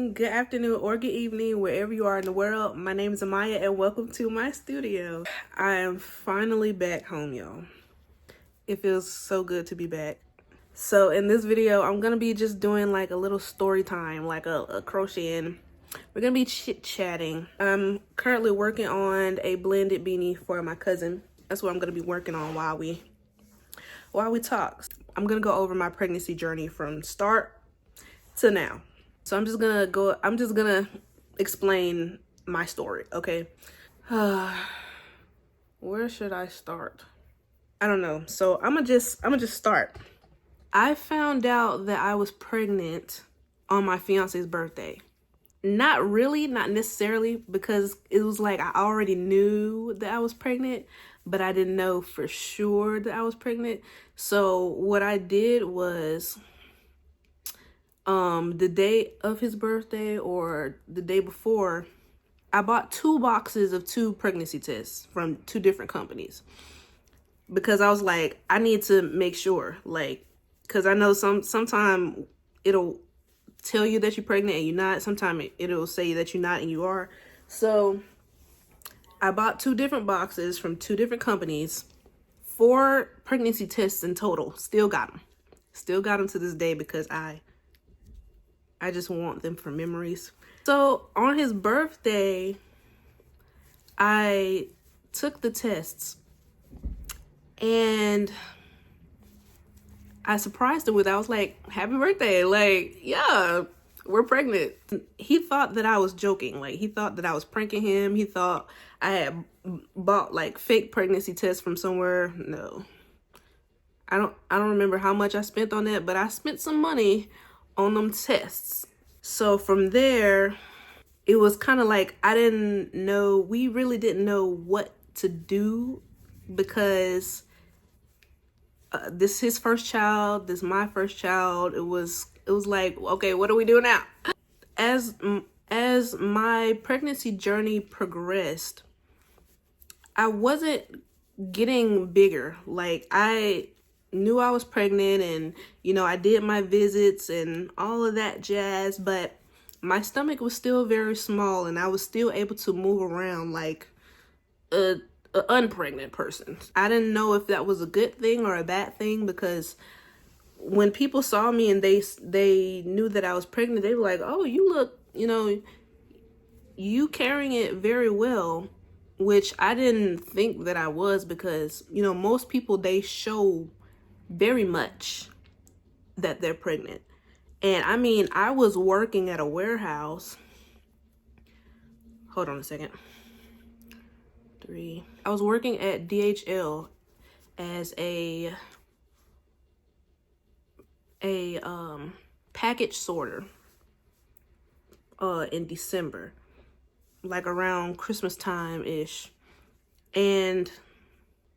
morning, good afternoon, or good evening, wherever you are in the world. My name is Amiyah and welcome to my studio. I am finally back home, y'all. It feels so good to be back. So in this video, I'm gonna be just doing like a little story time, like a crocheting. We're gonna be chit-chatting. I'm currently working on a blended beanie for my cousin. That's what I'm gonna be working on while we talk. I'm gonna go over my pregnancy journey from start to now. So I'm just gonna explain my story, okay? Where should I start? I don't know. So I'm gonna just start. I found out that I was pregnant on my fiance's birthday. Not necessarily, because it was like I already knew that I was pregnant, but I didn't know for sure that I was pregnant. So what I did was the day of his birthday or the day before, I bought 2 boxes of 2 pregnancy tests from 2 different companies, because I was like, I need to make sure, like, because I know sometime it'll tell you that you're pregnant and you're not. Sometimes it'll say that you're not and you are. So I bought 2 different boxes from 2 different companies, 4 pregnancy tests in total. Still got them to this day, because I just want them for memories. So on his birthday, I took the tests and I surprised him with, I was like, happy birthday. Like, yeah, we're pregnant. He thought that I was joking. Like, he thought that I was pranking him. He thought I had bought like fake pregnancy tests from somewhere. No, I don't remember how much I spent on that, but I spent some money on them tests. So from there, it was kind of like, we really didn't know what to do, because this is his first child, this is my first child. It was like, okay, what do we do now? As my pregnancy journey progressed, I wasn't getting bigger. Like, I knew I was pregnant, and I did my visits and all of that jazz, but my stomach was still very small, and I was still able to move around like a unpregnant person. I didn't know if that was a good thing or a bad thing, because when people saw me and they knew that I was pregnant, they were like, oh, you look, you carrying it very well, which I didn't think that I was, because most people, they show very much that they're pregnant. And I mean, I was working at a warehouse. Hold on a second. I was working at DHL as a package sorter in December, like around Christmas time ish, and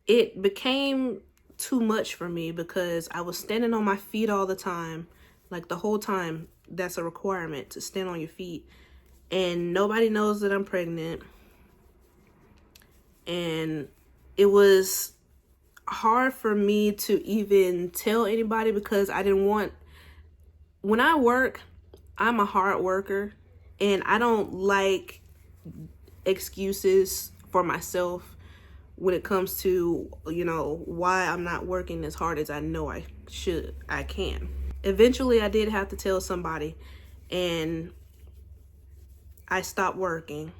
it became too much for me, because I was standing on my feet all the time, like the whole time. That's a requirement, to stand on your feet, and nobody knows that I'm pregnant. And it was hard for me to even tell anybody, because I didn't want, when I work, I'm a hard worker, and I don't like excuses for myself when it comes to, why I'm not working as hard as I know I can. Eventually, I did have to tell somebody, and I stopped working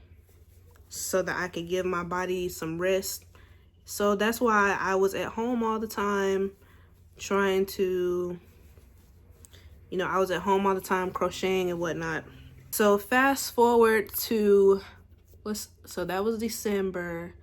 so that I could give my body some rest. So that's why I was at home all the time, trying to, I was at home all the time crocheting and whatnot. So fast forward to, so that was December.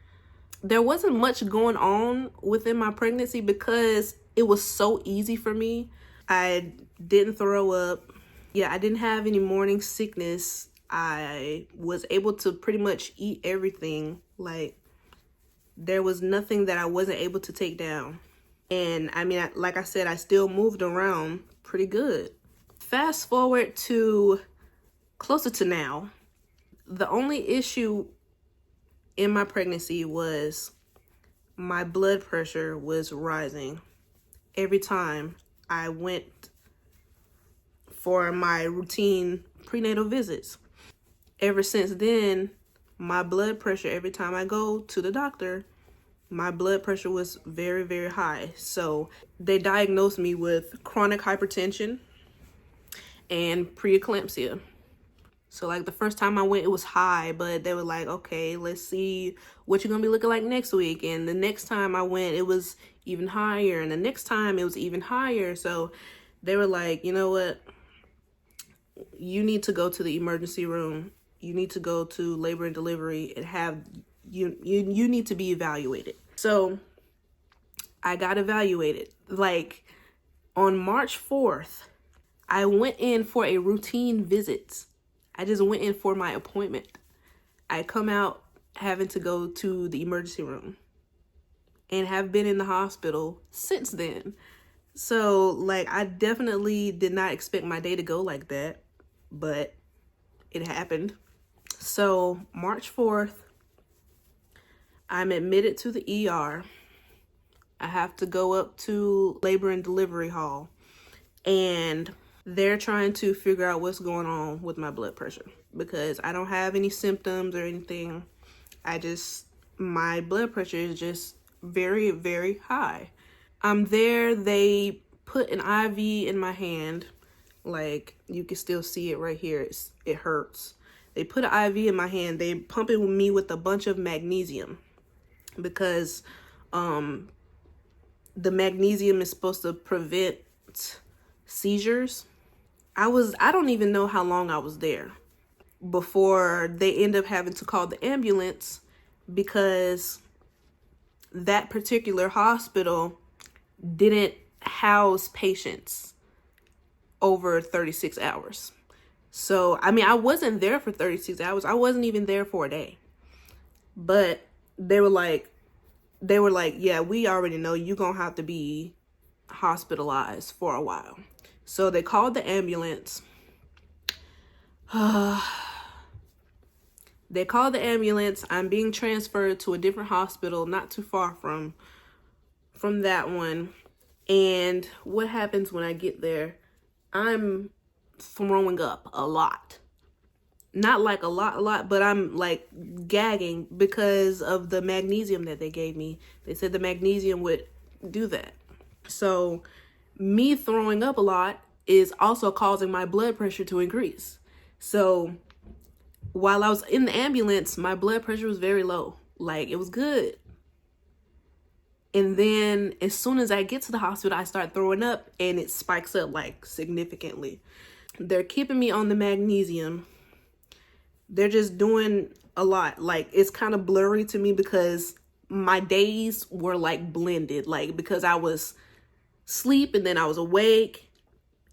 There wasn't much going on within my pregnancy, because it was so easy for me. I didn't throw up. Yeah, I didn't have any morning sickness. I was able to pretty much eat everything. Like, there was nothing that I wasn't able to take down. And I mean, like I said, I still moved around pretty good. Fast forward to closer to now. The only issue in my pregnancy was my blood pressure was rising every time I went for my routine prenatal visits. Ever since then, my blood pressure, every time I go to the doctor, my blood pressure was very, very high. So they diagnosed me with chronic hypertension and preeclampsia. So like the first time I went, it was high, but they were like, okay, let's see what you're gonna be looking like next week. And the next time I went, it was even higher. And the next time it was even higher. So they were like, you know what? You need to go to the emergency room. You need to go to labor and delivery and have, you need to be evaluated. So I got evaluated. Like on March 4th, I went in for a routine visit. I just went in for my appointment. I come out having to go to the emergency room and have been in the hospital since then. So like, I definitely did not expect my day to go like that, but it happened. So March 4th, I'm admitted to the ER. I have to go up to labor and delivery hall, and they're trying to figure out what's going on with my blood pressure because I don't have any symptoms or anything. My blood pressure is just very, very high. I'm there, they put an IV in my hand. Like you can still see it right here. It hurts. They put an IV in my hand. They pumping me with a bunch of magnesium because the magnesium is supposed to prevent seizures. I don't even know how long I was there before they end up having to call the ambulance because that particular hospital didn't house patients over 36 hours. So, I mean, I wasn't there for 36 hours. I wasn't even there for a day. But they were like, yeah, we already know you're going to have to be hospitalized for a while. So they called the ambulance. They called the ambulance. I'm being transferred to a different hospital not too far from that one. And what happens when I get there? I'm throwing up a lot. Not like a lot, but I'm like gagging because of the magnesium that they gave me. They said the magnesium would do that. So me throwing up a lot is also causing my blood pressure to increase. So while I was in the ambulance, my blood pressure was very low. Like it was good. And then as soon as I get to the hospital, I start throwing up and it spikes up like significantly. They're keeping me on the magnesium. They're just doing a lot. Like it's kind of blurry to me because my days were like blended, like because I was asleep and then I was awake,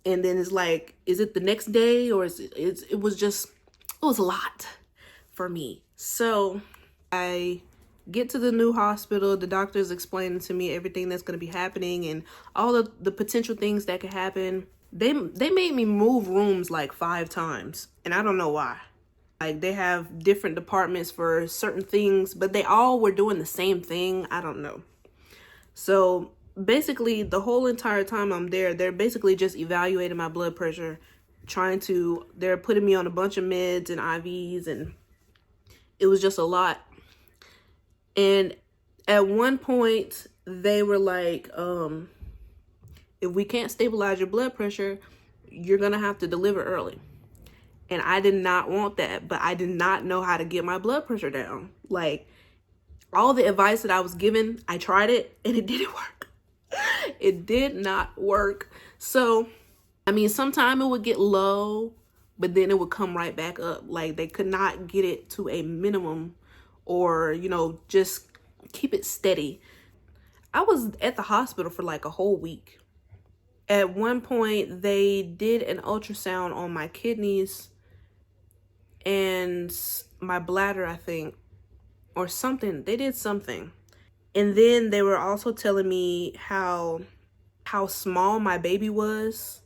and then it's like, is it the next day or it was a lot for me. So I get to the new hospital. The doctor's explaining to me everything that's going to be happening and all of the potential things that could happen. They made me move rooms like 5 times, and I don't know why. Like they have different departments for certain things, but they all were doing the same thing. I don't know. So basically the whole entire time I'm there, they're basically just evaluating my blood pressure, they're putting me on a bunch of meds and IVs, and it was just a lot. And at one point they were like, if we can't stabilize your blood pressure, you're gonna have to deliver early. And I did not want that, but I did not know how to get my blood pressure down. Like all the advice that I was given, I tried it and it didn't work. It did not work. So, I mean, sometimes it would get low, but then it would come right back up. Like they could not get it to a minimum or, you know, just keep it steady. I was at the hospital for like a whole week. At one point, they did an ultrasound on my kidneys and my bladder, I think, or something. They did something. And then they were also telling me how small my baby was,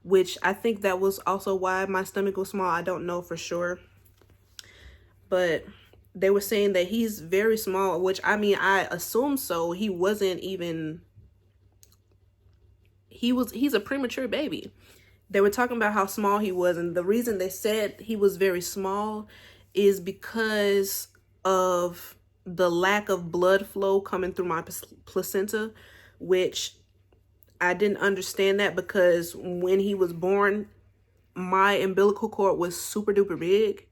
which I think that was also why my stomach was small. I don't know for sure. But they were saying that he's very small, which I mean, I assume so. He's a premature baby. They were talking about how small he was, and the reason they said he was very small is because of the lack of blood flow coming through my placenta, which I didn't understand that because when he was born, my umbilical cord was super duper big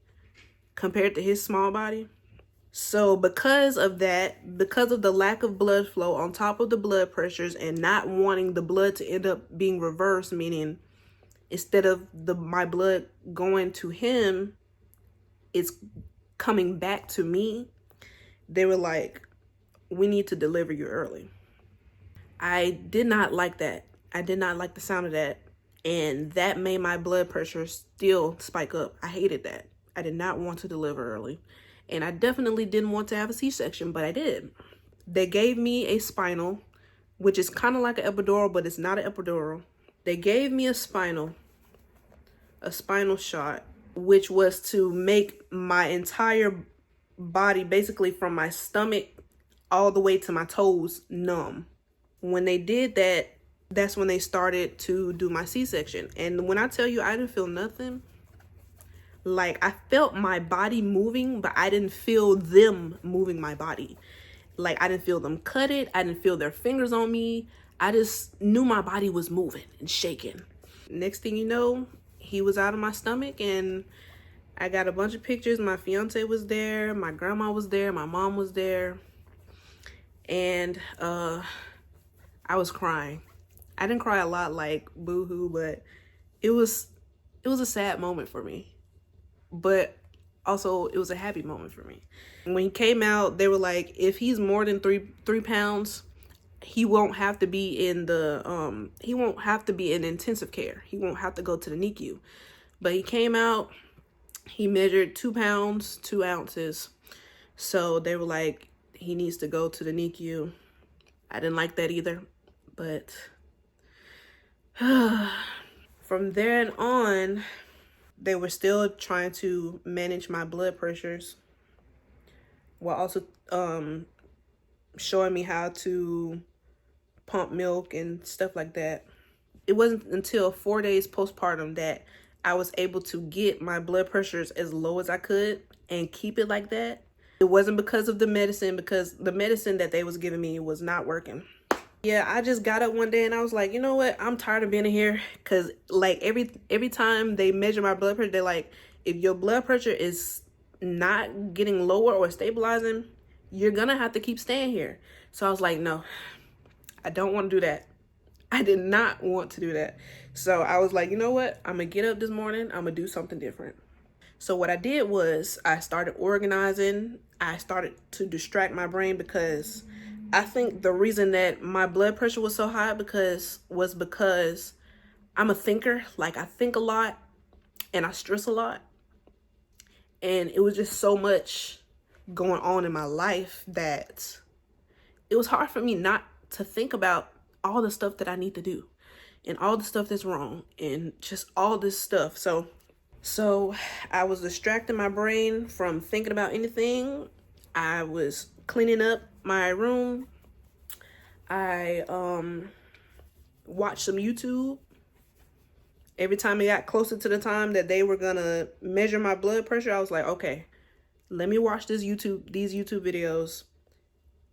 compared to his small body. So because of that, because of the lack of blood flow on top of the blood pressures and not wanting the blood to end up being reversed, meaning instead of my blood going to him, it's coming back to me, they were like, we need to deliver you early. I did not like that. I did not like the sound of that. And that made my blood pressure still spike up. I hated that. I did not want to deliver early. And I definitely didn't want to have a C-section, but I did. They gave me a spinal, which is kind of like an epidural, but it's not an epidural. They gave me a spinal shot, which was to make my entire body, basically from my stomach all the way to my toes, numb. When they did that, that's when they started to do my C-section. And when I tell you I didn't feel nothing, like I felt my body moving, but I didn't feel them moving my body. Like I didn't feel them cut it. I didn't feel their fingers on me. I just knew my body was moving and shaking. Next thing you know, he was out of my stomach, and I got a bunch of pictures. My fiance was there, my grandma was there, my mom was there, and I was crying. I didn't cry a lot like boo-hoo, but it was a sad moment for me. But also it was a happy moment for me. When he came out, they were like, if he's more than three pounds, he won't have to be in the he won't have to be in intensive care. He won't have to go to the NICU. But he came out, he measured 2 pounds 2 ounces. So they were like, he needs to go to the NICU. I didn't like that either, but from then on, they were still trying to manage my blood pressures while also showing me how to pump milk and stuff like that. It wasn't until 4 days postpartum that I was able to get my blood pressures as low as I could and keep it like that. It wasn't because of the medicine, because the medicine that they was giving me was not working. Yeah, I just got up one day and I was like, you know what? I'm tired of being in here, because like every time they measure my blood pressure, they're like, if your blood pressure is not getting lower or stabilizing, you're gonna have to keep staying here. So I was like, no, I don't want to do that. I did not want to do that. So I was like, you know what? I'm gonna get up this morning. I'm gonna do something different. So what I did was I started organizing. I started to distract my brain, because I think the reason that my blood pressure was so high was because I'm a thinker. Like I think a lot and I stress a lot. And it was just so much going on in my life that it was hard for me not to think about all the stuff that I need to do and all the stuff that's wrong and just all this stuff. So I was distracting my brain from thinking about anything. I was cleaning up my room. I watched some YouTube. Every time it got closer to the time that they were gonna measure my blood pressure, I was like, okay, let me watch these YouTube videos.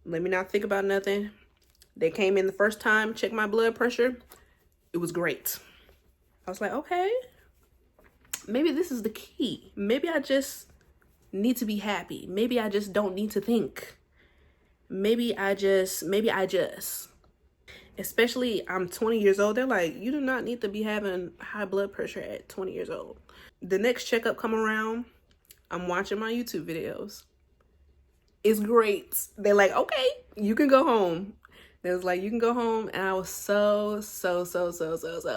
Let me not think about nothing. They came in the first time, checked my blood pressure. It was great. I was like, okay, maybe this is the key. Maybe I just need to be happy. Maybe I just don't need to think. Maybe I just. Especially, I'm 20 years old. They're like, you do not need to be having high blood pressure at 20 years old. The next checkup come around, I'm watching my YouTube videos. It's great. They're like, okay, you can go home. They was like, you can go home. And I was so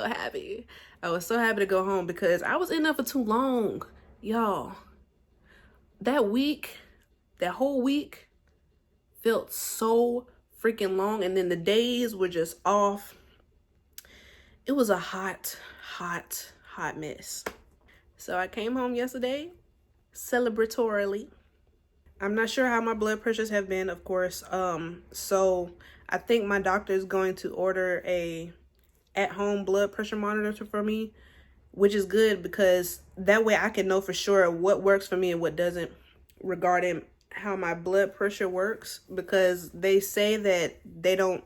happy. I was so happy to go home, because I was in there for too long. Y'all, that whole week felt so freaking long, and then the days were just off. It was a hot mess. So I came home yesterday, celebratorily. I'm not sure how my blood pressures have been, of course. So I think my doctor is going to order a at-home blood pressure monitor for me, which is good because that way I can know for sure what works for me and what doesn't regarding how my blood pressure works, because they say that they don't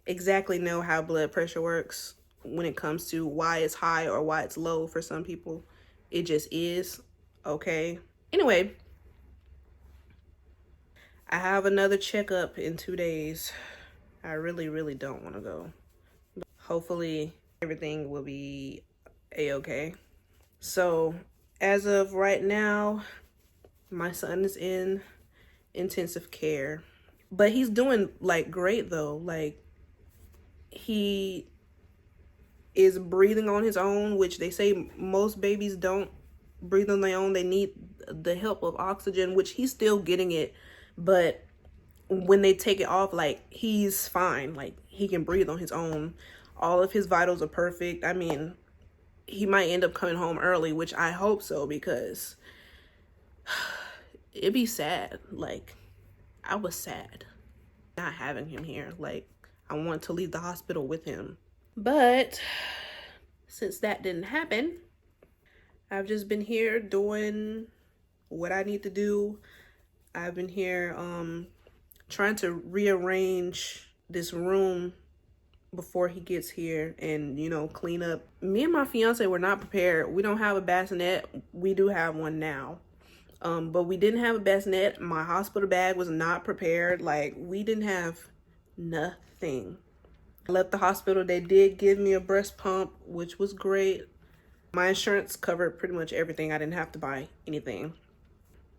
exactly know how blood pressure works when it comes to why it's high or why it's low for some people. It just is. Okay. Anyway, I have another checkup in 2 days. I really, really don't want to go. But hopefully everything will be a-okay. So as of right now, my son is in intensive care, but he's doing like great though. Like, he is breathing on his own, which they say most babies don't breathe on their own. They need the help of oxygen, which he's still getting it, but when they take it off, like, he's fine. Like, he can breathe on his own. All of his vitals are perfect. I mean, he might end up coming home early, which I hope so, because it'd be sad. Like, I was sad not having him here. Like, I want to leave the hospital with him. But since that didn't happen, I've just been here doing what I need to do. I've been here trying to rearrange this room before he gets here and, you know, clean up. Me and my fiance were not prepared. We don't have a bassinet. We do have one now. But we didn't have a bassinet. My hospital bag was not prepared. Like, we didn't have nothing. I left the hospital. They did give me a breast pump, which was great. My insurance covered pretty much everything. I didn't have to buy anything.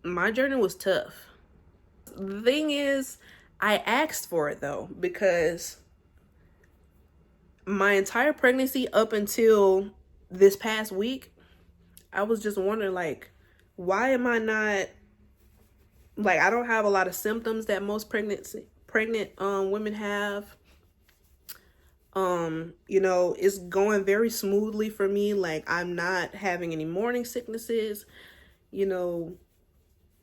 My journey was tough. The thing is, I asked for it though, because my entire pregnancy up until this past week, I was just wondering, like, why am I not, like, I don't have a lot of symptoms that most pregnant women have. You know, it's going very smoothly for me. Like, I'm not having any morning sicknesses. You know,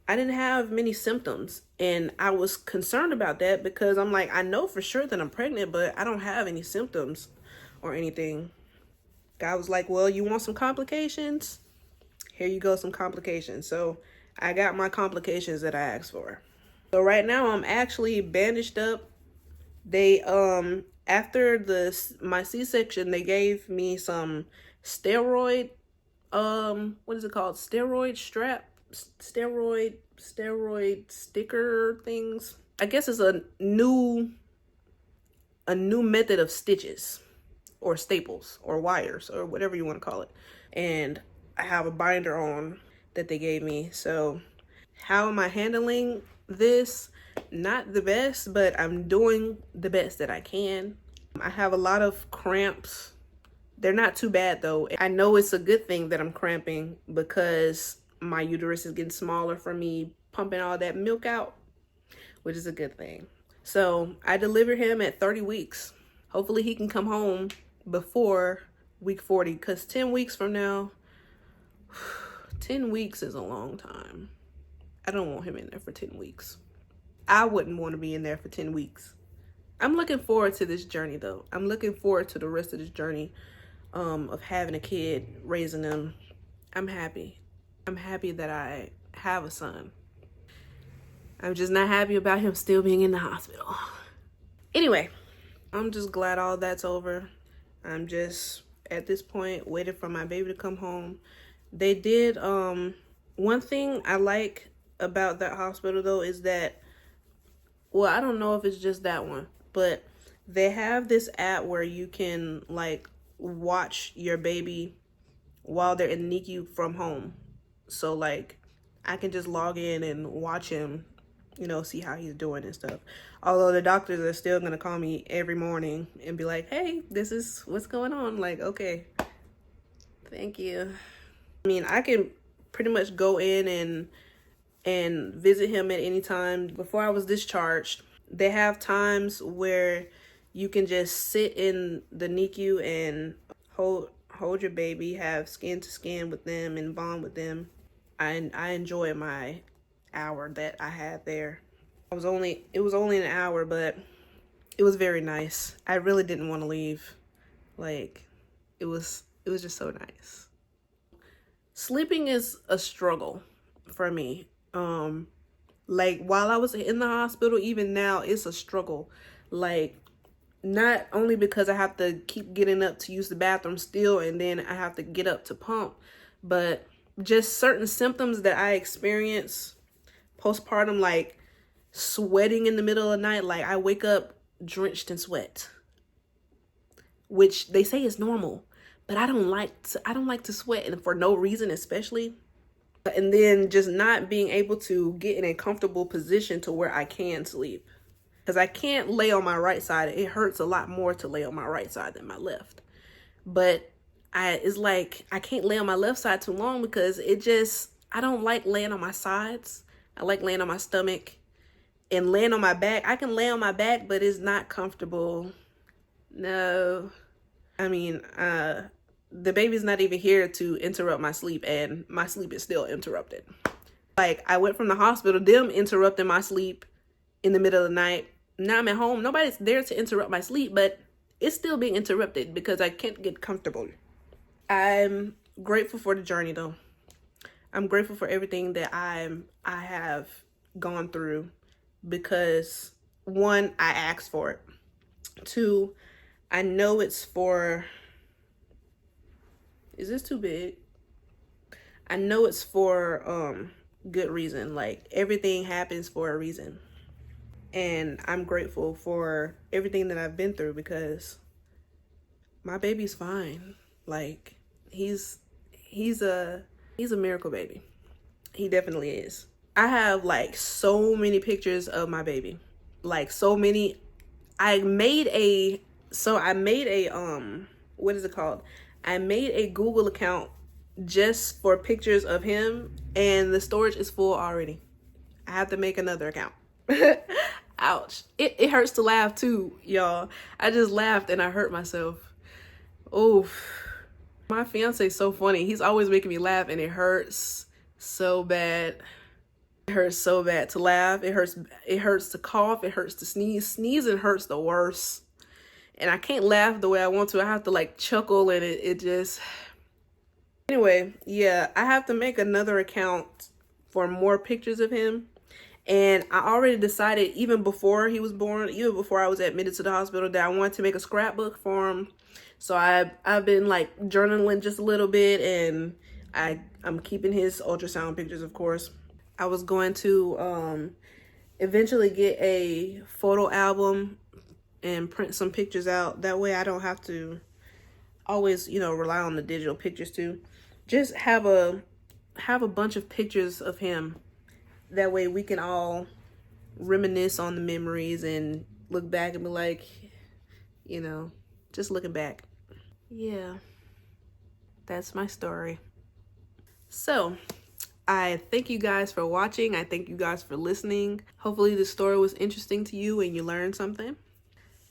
I didn't have many symptoms, and I was concerned about that because I'm like, I know for sure that I'm pregnant, but I don't have any symptoms or anything. God was like, well, you want some complications? Here you go, some complications. So I got my complications that I asked for. So right now I'm actually bandaged up. They after my C-section, they gave me some steroid what is it called, steroid sticker things. I guess it's a new method of stitches or staples or wires or whatever you want to call it, and I have a binder on that they gave me. So how am I handling this? Not the best, but I'm doing the best that I can. I have a lot of cramps. They're not too bad though. I know it's a good thing that I'm cramping because my uterus is getting smaller from me pumping all that milk out, which is a good thing. So I delivered him at 30 weeks. Hopefully he can come home before week 40, because 10 weeks from now, 10 weeks is a long time. I don't want him in there for 10 weeks. I wouldn't want to be in there for 10 weeks. I'm looking forward to this journey though. I'm looking forward to the rest of this journey of having a kid, raising them. I'm happy. I'm happy that I have a son. I'm just not happy about him still being in the hospital. Anyway, I'm just glad all that's over. I'm just at this point waiting for my baby to come home. They did one thing I like about that hospital though is that, well, I don't know if it's just that one, but they have this app where you can like watch your baby while they're in NICU from home. So like I can just log in and watch him, you know, see how he's doing and stuff. Although the doctors are still gonna call me every morning and be like, hey, this is what's going on. Like, okay, thank you. I mean, I can pretty much go in and visit him at any time. Before I was discharged, they have times where you can just sit in the NICU and hold your baby, have skin to skin with them and bond with them. I enjoy my hour that I had there. It was only an hour, but it was very nice. I really didn't want to leave. Like, it was just so nice. Sleeping is a struggle for me. Like while I was in the hospital, even now it's a struggle. Like not only because I have to keep getting up to use the bathroom still, and then I have to get up to pump, but just certain symptoms that I experience postpartum, like sweating in the middle of the night. Like I wake up drenched in sweat, which they say is normal, but I don't like to sweat, and for no reason, especially. And then just not being able to get in a comfortable position to where I can sleep. Because I can't lay on my right side. It hurts a lot more to lay on my right side than my left. But it's like I can't lay on my left side too long because I don't like laying on my sides. I like laying on my stomach. And laying on my back, I can lay on my back, but it's not comfortable. No. I mean, the baby's not even here to interrupt my sleep, and my sleep is still interrupted. Like, I went from the hospital, them interrupting my sleep in the middle of the night. Now I'm at home. Nobody's there to interrupt my sleep, but it's still being interrupted because I can't get comfortable. I'm grateful for the journey, though. I'm grateful for everything that I have gone through because, one, I asked for it. Two, I know it's for... Is this too big? I know it's for good reason. Like everything happens for a reason. And I'm grateful for everything that I've been through because my baby's fine. Like he's a miracle baby. He definitely is. I have like so many pictures of my baby. Like so many. I made a what is it called? I made a Google account just for pictures of him, and the storage is full already. I have to make another account. Ouch. It hurts to laugh too, y'all. I just laughed and I hurt myself. Oof. My fiance is so funny. He's always making me laugh, and it hurts so bad. It hurts so bad to laugh. It hurts to cough. It hurts to sneeze. Sneezing hurts the worst. And I can't laugh the way I want to. I have to like chuckle, and it just... Anyway, yeah, I have to make another account for more pictures of him. And I already decided, even before he was born, even before I was admitted to the hospital, that I wanted to make a scrapbook for him. So I've been like journaling just a little bit, and I'm keeping his ultrasound pictures, of course. I was going to eventually get a photo album and print some pictures out. That way I don't have to always, rely on the digital pictures too. Just have a bunch of pictures of him. That way we can all reminisce on the memories and look back and be like, just looking back. Yeah, that's my story. So I thank you guys for watching. I thank you guys for listening. Hopefully the story was interesting to you and you learned something.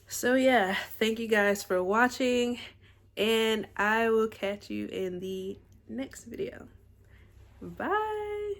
So yeah, thank you guys for watching, and I will catch you in the next video. Bye.